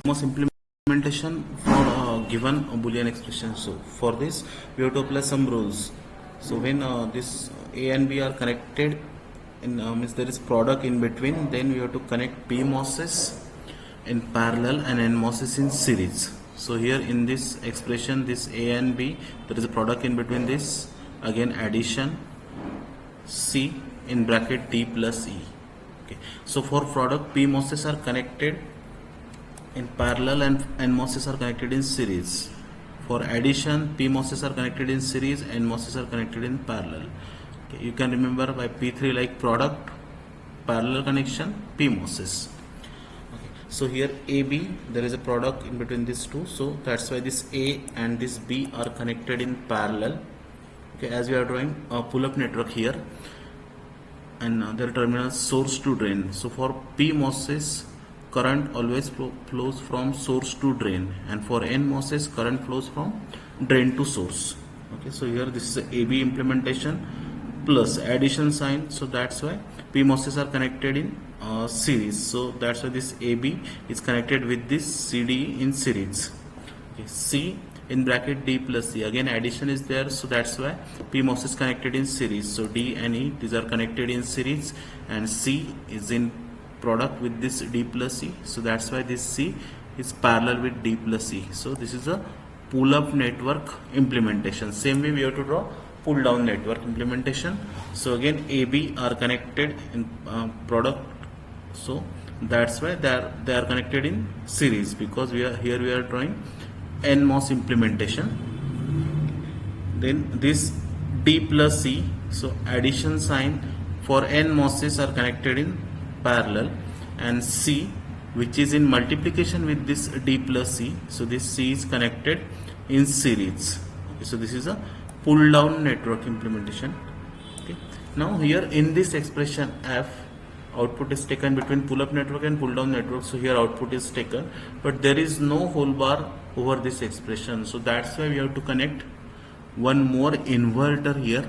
MOS implementation for given Boolean expression. So for this we have to apply some rules. So when this A and B are connected, in means there is product in between, then we have to connect PMOSes in parallel and NMOSes in series. So here in this expression, this A and B, there is a product in between this, again addition, C in bracket D plus E. Okay. So for product, PMOSes are connected in parallel and NMOSes are connected in series. For addition, PMOSes are connected in series, NMOSes are connected in parallel. Okay. You can remember by P3 like product, parallel connection, PMOSes. Okay. So here AB, there is a product in between these two, so that's why this A and this B are connected in parallel. Okay, as we are drawing a pull-up network here, and their terminals source to drain. So for PMOSes, current always flows from source to drain, and for NMOSes, current flows from drain to source. Okay, so here this is a AB implementation plus addition sign, so that's why PMOSes are connected in series. So that's why this AB is connected with this CD in series. Okay, C in bracket D plus C, again addition is there, so that's why PMOS is connected in series. So D and E, these are connected in series, and C is in product with this D plus C, so that's why this C is parallel with D plus C. So this is a pull-up network implementation. Same way we have to draw pull-down network implementation. So again AB are connected in product, so that's why they are connected in series, because we are drawing NMOS implementation. Then this D plus C, so addition sign for NMOSes are connected in parallel, and C, which is in multiplication with this D plus C, so this C is connected in series. Okay, so this is a pull down network implementation. Okay. Now here in this expression F, output is taken between pull up network and pull down network. So here output is taken, but there is no whole bar over this expression, so that's why we have to connect one more inverter here.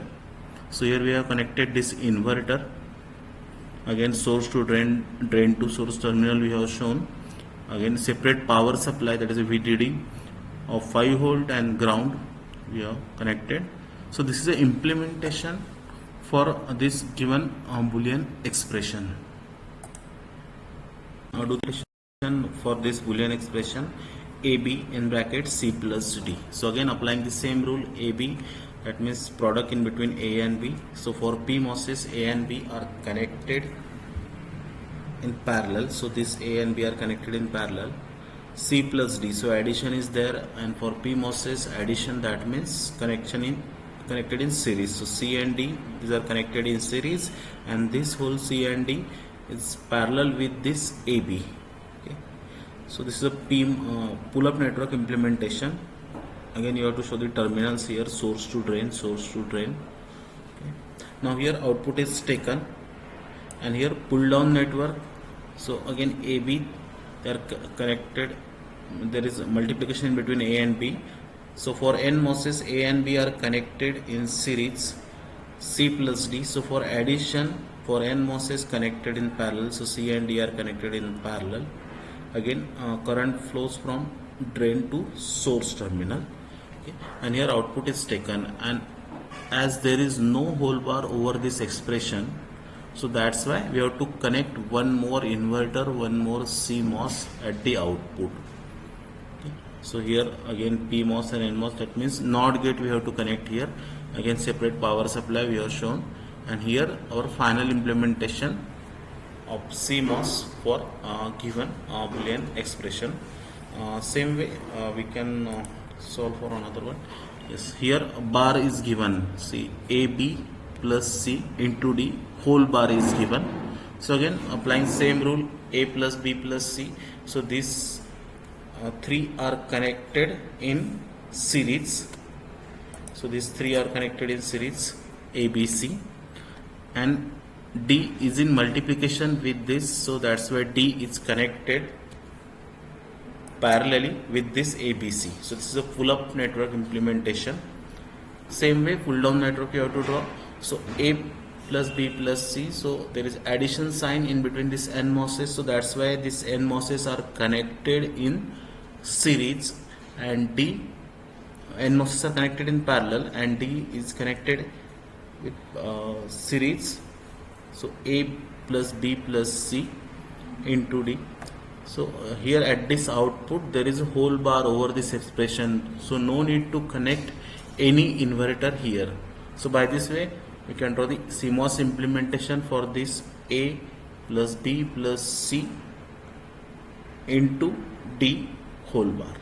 So here we have connected this inverter, again source to drain, drain to source terminal we have shown, again separate power supply, that is a VDD of 5 volt and ground we have connected. So this is a implementation for this given Boolean expression. Now do the for this Boolean expression AB in bracket C plus D. So again applying the same rule, AB, that means product in between A and B. So for PMOSes, A and B are connected in parallel, so this A and B are connected in parallel. C plus D, so addition is there, and for PMOSes addition, that means connected in series. So C and D, these are connected in series, and this whole C and D is parallel with this AB. Okay. So this is a pull-up network implementation. Again you have to show the terminals here, source to drain, source to drain. Okay. Now here output is taken, and here pull-down network. So again AB, they are connected. There is multiplication in between A and B. So for NMOSes, A and B are connected in series, C plus D. So for addition, for NMOSes connected in parallel, so C and D are connected in parallel. Again current flows from drain to source terminal. Okay. And here output is taken, and as there is no whole bar over this expression, so that's why we have to connect one more inverter, one more CMOS at the output. Okay. So here again PMOS and NMOS, that means NOT gate we have to connect here. Again separate power supply we have shown, and here our final implementation of CMOS for given Boolean expression. Same way we can solve for another one. Yes, here bar is given. See, AB plus C into D, whole bar is given. So again applying same rule, A plus B plus C. So these three are connected in series. So these three are connected in series, A, B, C, and D is in multiplication with this, so that's why D is connected parallelly with this ABC. So this is a pull-up network implementation. Same way pull-down network you have to draw. So A plus B plus C. So there is addition sign in between this n MOSes. So that's why these n MOSes are connected in series, and D n MOSes are connected in parallel, and D is connected with series. So A plus B plus C into D. So here at this output there is a whole bar over this expression, so no need to connect any inverter here. So by this way we can draw the CMOS implementation for this A plus B plus C into D whole bar.